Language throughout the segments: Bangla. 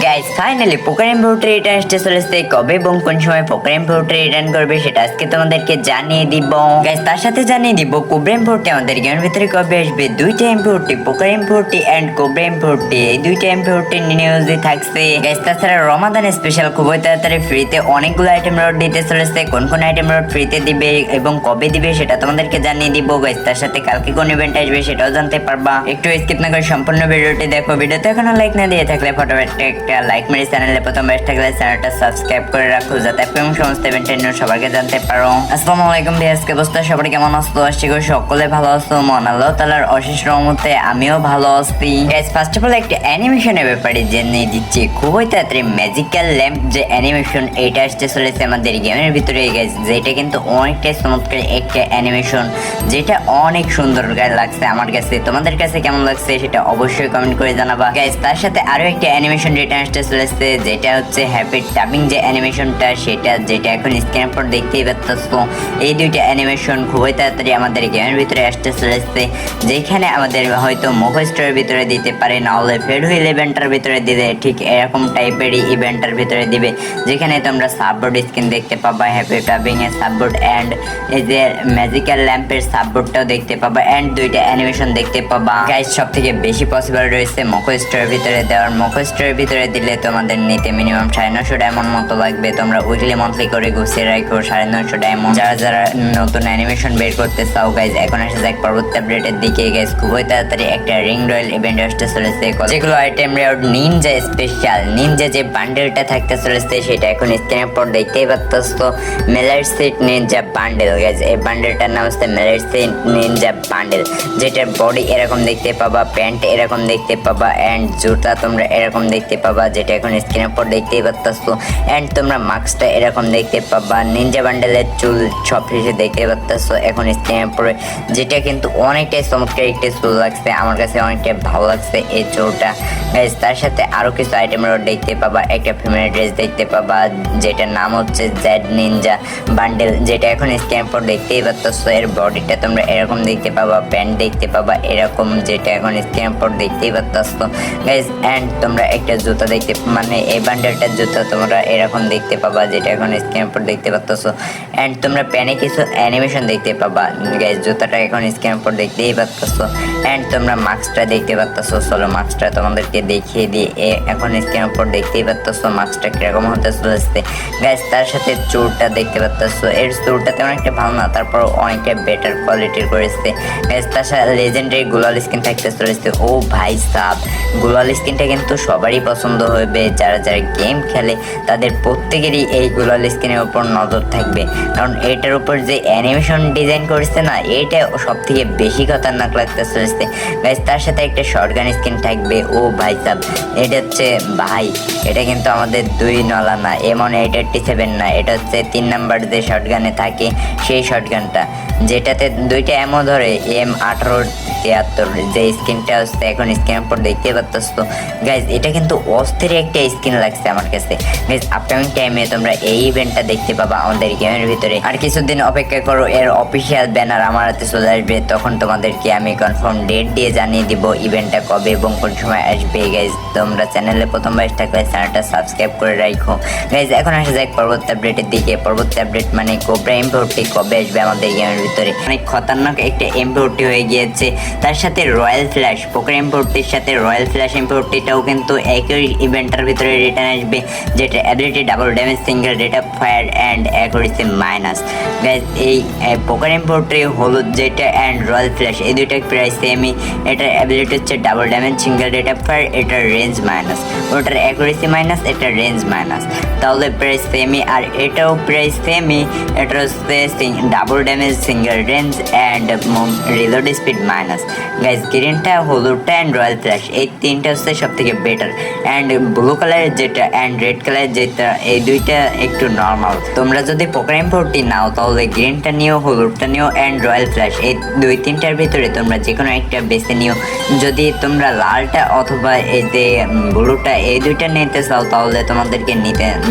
গাইস ফাইনালি পোকার ইম্পোর্ট রিটার্ন আসতে চলেছে। কবে এবং কোন সময় পোকার ইম্পোর্ট রিটার্ন করবে সেটা আজকে তোমাদেরকে জানিয়ে দিব। গাইস তার সাথে জানিয়ে দিব কোবরা ইম্পোর্টটি আমাদের গেমের ভিতরে কবে আসবে। দুইটা ইম্পোর্টটি পোকার ইম্পোর্টটি এন্ড কোবরা ইম্পোর্টটি, এই দুইটা ইম্পোর্টটি নিউজে থাকছে। গাইস তাছাড়া রমাদান স্পেশাল খুবই তাড়াতাড়ি ফ্রিতে অনেকগুলো আইটেম রোড দিতে চলেছে। কোন কোন আইটেম রোড ফ্রিতে দিবে এবং কবে দিবে সেটা তোমাদেরকে জানিয়ে দিব। গাইস তার সাথে কালকে কোন ইভেন্ট আসবে সেটাও জানতে পারবা। একটু স্কিপ না করে সম্পূর্ণ ভিডিওটি দেখো। ভিডিওতে এখনো লাইক না দিয়ে থাকলে ফটোফট একটা লাইক মেরে চ্যানেলে প্রথম বেস্ট থাকলে চ্যানেলটা সাবস্ক্রাইব করে রাখো যাতে আপনি সমস্ত ইভেন্টের নিউজ সবাইকে জানতে পারো। আসসালামু আলাইকুম ভাই, আজকে অবস্থা সবাই কেমন আছো? আশা করি সকলে ভালো আছো। মহান আল্লাহ তাআলার অশেষ রহমতে আমিও ভালো আছি। গাইস ফার্স্ট অফ অল একটা অ্যানিমেশনের ব্যাপারে জেনে দিচ্ছি। খুবই তাড়াতাড়ি ম্যাজিক্যাল ল্যাম্প যে অ্যানিমেশন এটা আসতে চলেছে আমাদের গেমের ভিতরে। গাইস যেটা কিন্তু অনেকটাই চমৎকার একটা অ্যানিমেশন, যেটা অনেক সুন্দর লাগছে আমার কাছে। তোমাদের কাছে কেমন লাগছে সেটা অবশ্যই কমেন্ট করে জানাবা। গাইস তার সাথে আরো একটা অ্যানিমেশন যেটা আসতে চলেছে, যেটা হচ্ছে হ্যাপি টাবিং যে অ্যানিমেশনটা সেটা, যেটা এখন স্ক্রিনের পর দেখতেই পাচ্ছ। এই দুইটা অ্যানিমেশন খুবই তাড়াতাড়ি আমাদের গেমের ভিতরে আসতে চলেছে, যেখানে আমাদের হয়তো মুখোশটার ভিতরে দিতে পারে, না হলে ফেড হুইল ইভেন্টের ভিতরে দিলে ঠিক এরকম টাইপেরই ইভেন্টের ভিতরে দিবে, যেখানে তোমরা সাববোর্ড স্ক্রিন দেখতে পাবা, হ্যাপি টাবিং এর সাববোর্ড এন্ড এই যে ম্যাজিক্যাল ল্যাম্পের সাববোর্ডটাও দেখতে পাবা এন্ড দুইটা অ্যানিমেশন দেখতে পাবা। গাইস সব থেকে বেশি পসিবল রয়েছে মুখোশটার ভিতরে দেওয়ার। মুখোশটার ভিতরে দিলে তোমাদের নিতে মিনিমাম 950 ডায়মন্ড মতো লাগবে। তোমরা উইকলি মান্থলি করে গুছিয়ে রাখো 950 ডায়মন্ড। যারা যারা নতুন অ্যানিমেশন বের করতে চাও গাইজ, এখন আসে যাক পরবর্তী আপডেটের দিকে। গাইজ খুবই তাড়াতাড়ি একটা রিং রয়্যাল ইভেন্ট আসতে চলেছে, যেগুলো item reward Ninja special. Ninja যে বান্ডেলটা থাকতে চলেছে সেটা এখন স্ক্রিনের পর দেখতেই পাচ্ছ, মেলার সেট নিনজা বান্ডেল। গাইজ এই বান্ডেলটার নাম হচ্ছে মেলার সেট নিনজা বান্ডেল, যেটার বডি এরকম দেখতে পাবা, প্যান্ট এরকম দেখতে পাবা এন্ড জুতা তোমরা এরকম দেখতে পাবা, যেটা এখন স্ক্রিনের পর দেখতেই পাচ্ছ। এন্ড তোমরা মাস্কটা এরকম দেখতে পাবা। নিনজা বান্ডেলের চুল সব শেষে দেখতে পাচ্ছ এখন স্ক্রিনের পরে, যেটা কিন্তু অনেকটাই চমৎকার একটা চুল লাগছে আমার কাছে, অনেকটাই ভালো লাগছে এই চুলটা। তার সাথে আরো কিছু আইটেম দেখতে পাবা। একটা ফিমেল ড্রেস দেখতে পাবা, যেটার নাম হচ্ছে জেড নিনজা বান্ডেল, যেটা এখন স্ক্রিনের পর দেখতেই পাচ্ছ। এর বডিটা তোমরা এরকম দেখতে পাবা, প্যান্ট দেখতে পাবা এরকম, যেটা এখন স্ক্রিনের পর দেখতেই পাচ্ছ গাইজ। এন্ড তোমরা একটা জুতা দেখতে, মানে এই বান্ডেলটার জুতা তোমরা এরকম দেখতে পাবা, যেটা এখন স্ক্রিনের পর দেখতে পাচ্ছ। এন্ড তোমরা প্যানে কিছু অ্যানিমেশন দেখতে পাবা গাইজ, জুতাটা এখন স্ক্রিনের পর দেখতেই পাচ্ছ। এন্ড তোমরা মাস্কটা দেখতে পাচ্ছ। চলো মাস্কটা তোমাদেরকে দেখিয়ে দিয়ে এখন স্ক্রিনের পর দেখতেই পাচ্ছ মাস্কটা কিরকম হতে চলেছে গাইজ। তার সাথে চুলটা দেখতে পাচ্ছ, এর চুলটা তেমন একটা ভালো না, তারপর অনেকটা বেটার কোয়ালিটির করেছে গাইজ। তার সাথে লেজেন্ডারি গ্লোয়াল স্কিন থাকতে চলেছে। ও ভাই সাব, গ্লোয়াল স্কিনটা কিন্তু সবারই পছন্দ হবে। যারা যারা গেম খেলে তাদের প্রত্যেকেরই এই গ্লোয়াল স্কিনের উপর নজর থাকবে, কারণ এটার উপর যে অ্যানিমেশন ডিজাইন করেছে না, এটা সব থেকে বেশি খতরনাক লাগতে চলেছে গাইজ। তার সাথে একটা শর্টগান স্কিন থাকবে। ও ভাই সাব, এটা হচ্ছে ভাই, এটা কিন্তু আমাদের 2 নলা না, M187 না, এটা হচ্ছে 3 নাম্বার যে শর্টগানে থাকে সেই শর্টগানটা, যেটাতে 2টা এমও ধরে M1873 যে স্কিনটা হচ্ছে এখন স্ক্রিনের পর দেখতে পাচ্ছ গাইজ। এটা কিন্তু অস্থির একটা স্কিন লাগছে আমার কাছে গাইজ। আপকামিং টাইমে তোমরা এই ইভেন্টটা দেখতে পাবা আমাদের গেমের ভিতরে। আর কিছুদিন অপেক্ষা করো, এর অফিসিয়াল ব্যানার আমার হাতে চলে আসবে, তখন তোমাদেরকে আমি কনফার্ম ডেট দিয়ে জানিয়ে দিব ইভেন্টটা কবে এবং কোন সময় আসবে গাইজ। তোমরা চ্যানেলে প্রথমবার থাকলে চ্যানেলটা সাবস্ক্রাইব করে রাখো গাইজ। এখন আসে যাক পরবর্তী আপডেটের দিকে। পরবর্তী আপডেট মানে কোবরা ইম্পোর্টটি কবে আসবে আমাদের গেমের ভিতরে। অনেক খতরনাক একটা ইম্পোর্টটি হয়ে গিয়েছে। তার সাথে রয়্যাল ফ্ল্যাশ, পোকার ইম্পোর্টটির সাথে রয়্যাল ফ্ল্যাশ ইম্পোর্টটিটাও কিন্তু একই ইভেন্টের ভিতরে রিটার্ন আসবে, যেটা ability double damage, single rate of fire and accuracy minus guys. এই পোকার ইম্পোর্টটি হলুদ যেটা অ্যান্ড রয়্যাল ফ্ল্যাশ এই দুইটা প্রায় সেমই। এটার অ্যাবিলিটি হচ্ছে double damage, single rate of fire, এটার রেঞ্জ মাইনাস, ওটার অ্যাকুরেসি মাইনাস, এটার রেঞ্জ মাইনাস, তাহলে প্রায় সেমই। আর এটাও প্রায় সেমই, এটা হচ্ছে double damage, single range and reload speed minus guys. গ্রিনটা, হলুদটা অ্যান্ড রয়্যাল ফ্ল্যাশ এই তিনটা হচ্ছে সব থেকে বেটার। অ্যান্ড ব্লু কালারের যেটা অ্যান্ড রেড কালারের যেটা, এই দুইটা একটু নর্মাল। তোমরা যদি পোকার ইম্পোর্টটি নাও তাহলে গ্রিনটা নিও, হলুদটা নিও অ্যান্ড রয়্যাল ফ্ল্যাশ এই 2-3টার ভিতরে তোমরা যে কোনো একটা বেছে নিও। যদি তোমরা লালটা অথবা এই যে ব্লুটা এই দুইটা নিতে চাও তাহলে তোমাদেরকে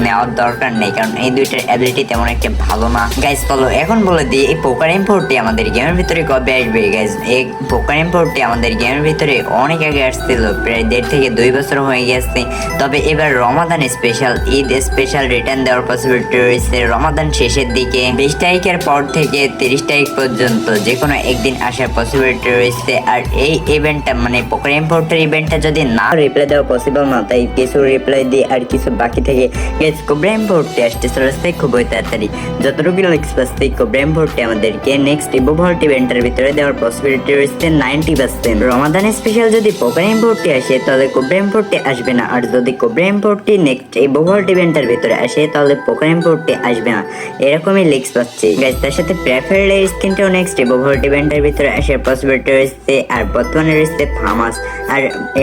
নেওয়ার দরকার নেই, কারণ এই দুইটার অ্যাবিলিটি তেমন একটা ভালো না গাইজ। চলো এখন বলে দিই এই পোকার ইম্পোর্টটি আমাদের গেমের ভিতরে কবে আসবে গাইজ। এই পোকার ইম্পোর্টটি আমাদের গেমের ভিতরে অনেক আগে আসছিল, প্রায় 1.5 থেকে 2 বছর হয়ে গেছে। করছি। তবে এবার রমাদান স্পেশাল, ঈদ স্পেশাল রিটার্ন দেওয়ার পসিবিলিটি রয়েছে রমাদান শেষের দিকে। 20 তারিখের পর থেকে 30 তারিখ পর্যন্ত যে কোনো একদিন আসার পসিবিলিটি রয়েছে। আর এই ইভেন্টটা মানে পোকার ইম্পোর্টের ইভেন্টটা যদি না রিপ্লাই দেওয়া পসিবল না, তাই কিছু রিপ্লাই দিয়ে আর কিছু বাকি থেকে গেছে। কোবরা ইম্পোর্টে আসতে চলেছে খুবই তাড়াতাড়ি। যতটুকু লিক্স পাচ্ছি কোবরা ইম্পোর্টে আমাদেরকে নেক্সট ইভোভল্ট ইভেন্টের ভিতরে দেওয়ার পসিবিলিটি রয়েছে 90%। রমাদান স্পেশাল যদি পোকার ইম্পোর্টে আসে তাহলে কোবরা ইম্পোর্টে আসবে না, আর যদি কোবরা ইম্পোর্টটি নেক্সট ইভোভল্ট ইভেন্টের ভিতরে আসে তাহলে পোকার ইম্পোর্টে আসবে না, এরকমই লিক্স পাচ্ছি গাইজ। তার সাথে প্রেফারেড এর স্কিনটাও নেক্সট ইভোভল্ট ইভেন্টের ভিতরে আসার পসিবিলিটি রয়েছে। আর বর্তমানে রয়েছে ফামাস আর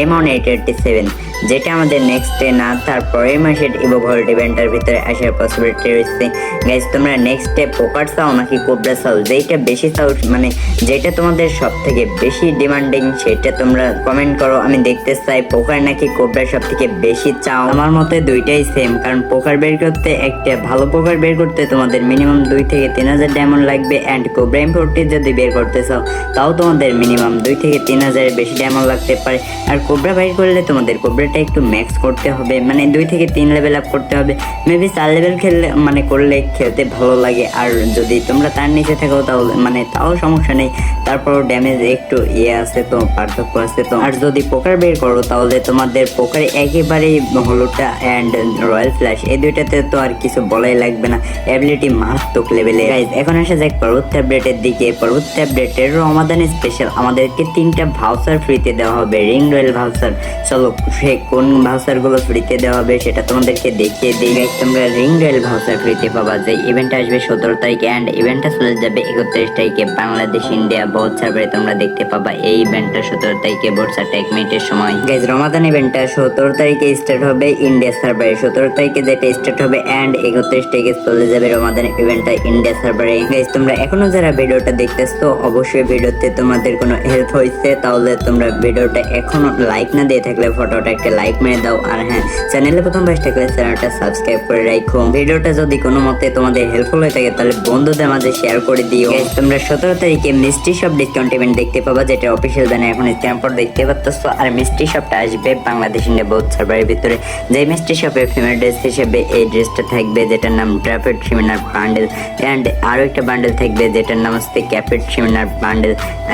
M187, যেটা আমাদের নেক্সটে না তারপরের মাসের ইভোভল্ট ইভেন্টের ভিতরে আসার পসিবিলিটি রয়েছে। গাইজ তোমরা নেক্সটে পোকার চাও নাকি কোবরা চাও, যেটা বেশি চাও মানে যেটা তোমাদের সব থেকে বেশি ডিমান্ডিং সেটা তোমরা কমেন্ট করো। আমি দেখতে চাই পোকার নাকি কোবরা সব থেকে বেশি চাও। আমার মতে দুইটাই সেম, কারণ পোকার বের করতে একটা ভালো পোকার বের করতে তোমাদের মিনিমাম 2 থেকে 3000 ডায়মন্ড লাগবে। অ্যান্ড কোবরা ইম্পোর্টে যদি বের করতে চাও তাও তোমাদের মিনিমাম 2 থেকে 3000 বেশি ডায়মন্ড লাগতে পারে। আর কোবরা বের করলে তোমাদের কোবরাটা একটু ম্যাক্স করতে হবে, মানে 2 থেকে 3 লেভেল আপ করতে হবে। মেবি 4 লেভেল খেললে মানে করলে খেলতে ভালো লাগে। আর যদি তোমরা তার নিচে থাকো তাহলে মানে তাও সমস্যা নেই, তারপর ড্যামেজ একটু আছে তো পার্থক্য আছে তো। আর যদি পোকার বের করো তাহলে তোমাদের পোকারে একেবারেই হলুদটা অ্যান্ড রয়্যাল ফ্ল্যাশ এই দুইটাতে তো আর কিছু বলাই লাগবে না, অ্যাবিলিটি মারাত্মক লেভেলে। গাইজ এখন আসা যাক পর্বত ট্যাবলেটের দিকে। পর্বত ট্যাবলেটের রমাদান স্পেশাল আমাদেরকে 3টা ভাউচার ফ্রিতে দেওয়া হবে, রিং রয়্যাল ভাউচার। চলো সে কোন ভাউচার গুলো ফ্রিতে দেওয়া হবে সেটা তোমাদেরকে দেখিয়ে দিই। গাইজ তোমরা রিং রয়্যাল ভাউচার ফ্রিতে পাবা, যে ইভেন্টটা আসবে 17 তারিখে অ্যান্ড ইভেন্টটা চলে যাবে 31 তারিখে বাংলাদেশ ইন্ডিয়া বহুত সার্ভারে তোমরা দেখতে পাবা। এই ইভেন্টটা 17 তারিখে ভোর 4টা 1 মিনিটের সময়। গাইজ রমাদান ইভেন্টটা 17 তারিখে স্টার্ট হবে ইন্ডিয়া সার্ভারে, 17 তারিখে যেটা স্টার্ট হবে অ্যান্ড 31 তারিখে চলে যাবে রমাদান ইভেন্টটা ইন্ডিয়া সার্ভারে। গাইজ তোমরা এখনো যারা ভিডিওটা দেখতেছো অবশ্যই ভিডিওতে তোমাদের কোনো হেল্প হয়েছে তাহলে তোমরা ভিডিওটা এখনো লাইক না দিয়ে থাকলে ফটোটা একটা লাইক মেরে দাও। আর হ্যাঁ, চ্যানেলে প্রথম ভাইস থাকলে চ্যানেলটা সাবস্ক্রাইব করে রাখো। ভিডিওটা যদি কোনো মতে তোমাদের হেল্পফুল হয়ে থাকে তাহলে বন্ধুদের মাঝে শেয়ার করে দিও। গাইজ তোমরা 17 তারিখে মিস্ট্রি শপ ডিসকাউন্ট ইভেন্ট দেখতে পাবা, যেটা অফিসিয়াল ব্যানার এখন স্ক্যান পর দেখতে পাচ্ছ। আর মিস্ট্রি শপটা আসবে বাংলাদেশ ইন্ডিয়া বহুত সার্ভারের ভিতরে। যে মিস্ট্রি শপে ফিমেল ড্রেস হিসেবে এই ড্রেসটা থাকবে যেটার নাম ড্রাফেড সিমিনার বান্ডেল, অ্যান্ড আরও একটা বান্ডেল থাকবে যেটার নাম হচ্ছে ক্যাপেড সিমিনার বান্ডেল।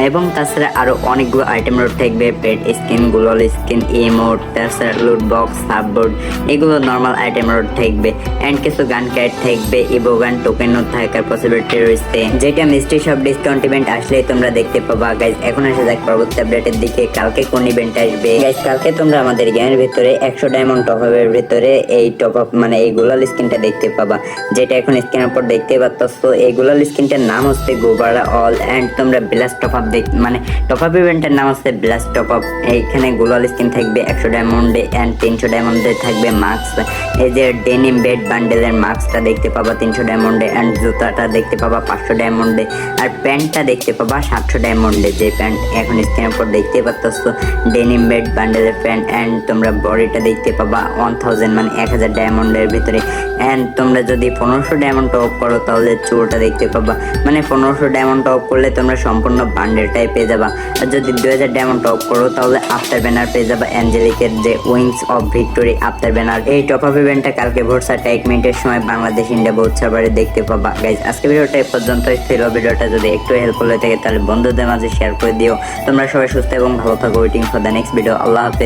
এবং তাছাড়া আরও অনেকগুলো আইটেম রোড থাকবে, পেড স্কিন, গ্লোয়াল স্কিন, ইমোট, তাছাড়া লুট বক্স, সাববোর্ড, এগুলো নর্মাল আইটেম রোড থাকবে। অ্যান্ড কিছু গান ক্যাট থাকবে, ইভো গান টোকেনও থাকার পসিবিলিটি রয়েছে, যেটা মিস্ট্রি শপ ডিসকাউন্ট ইভেন্ট আসলেই তোমরা দেখতে পাবা। গাইজ এখন আসা যাক পর্বত ট্যাবলেটের দিকে। কালকে কোন ইভেন্ট আসবে গাইজ? কালকে তোমরা আমাদের গেমের ভিতরে 100 ডায়মন্ড টপ আপের ভিতরে এই টপ আপ মানে এই গোলাল স্কিনটা দেখতে পাবা, যেটা এখন স্ক্রিনের উপর দেখতে পাচ্ছ। এই গোলাল স্কিনটার নাম হচ্ছে গোবারা অল। অ্যান্ড তোমরা ব্লাস্ট টপ আপ মানে টপ আপ ইভেন্টের নাম হচ্ছে ব্লাস্ট টপ আপ। এইখানে গোলাল স্কিন থাকবে 100 ডায়মন্ডে অ্যান্ড 300 ডায়মন্ডে থাকবে মাস্ক। এই যে ডেনিম বেড বান্ডেলের মাস্কটা দেখতে পাবা 300 ডায়মন্ডে, অ্যান্ড জুতাটা দেখতে পাবা 500 ডায়মন্ডে, আর প্যান্টটা দেখতে পাবা 700 ডায়মন্ডে। যে প্যান্ট এখন স্ক্রিনের উপর দেখতে পাচ্ছ ডেনিম বেড বান্ডেলের প্যান্ট। অ্যান্ড তোমরা বডিটা দেখতে পাবা 1000 মানে 1000 ডায়মন্ডের ভিতরে। অ্যান্ড তোমরা যদি 1500 ডায়মন্ড টপ করো তাহলে চোরটা দেখতে পাবা, মানে 1500 ডায়মন্ড টপ করলে তোমরা সম্পূর্ণ বান্ডেলটাই পেয়ে যাবা। আর যদি 2000 ডায়মন্ড টপ করো তাহলে আফটার ব্যানার পেয়ে যাবা, অ্যাঞ্জেলিকের যে wings of victory after banner. এই টপ আপ ইভেন্টটা কালকে ভোর 4টা 1 মিনিটের সময় বাংলাদেশ ইন্ডিয়া বহুত সার্ভারে দেখতে পাবা। গাইজ আজকে ভিডিওটা এই পর্যন্তই ছিল। ভিডিওটা যদি একটু হেল্পফুল হয়ে থাকে তাহলে বন্ধুদের মাঝে শেয়ার করে দিও। তোমরা সবাই সুস্থ এবং ভালো থাকো। Waiting for the next video. আল্লাহ হাফেজ।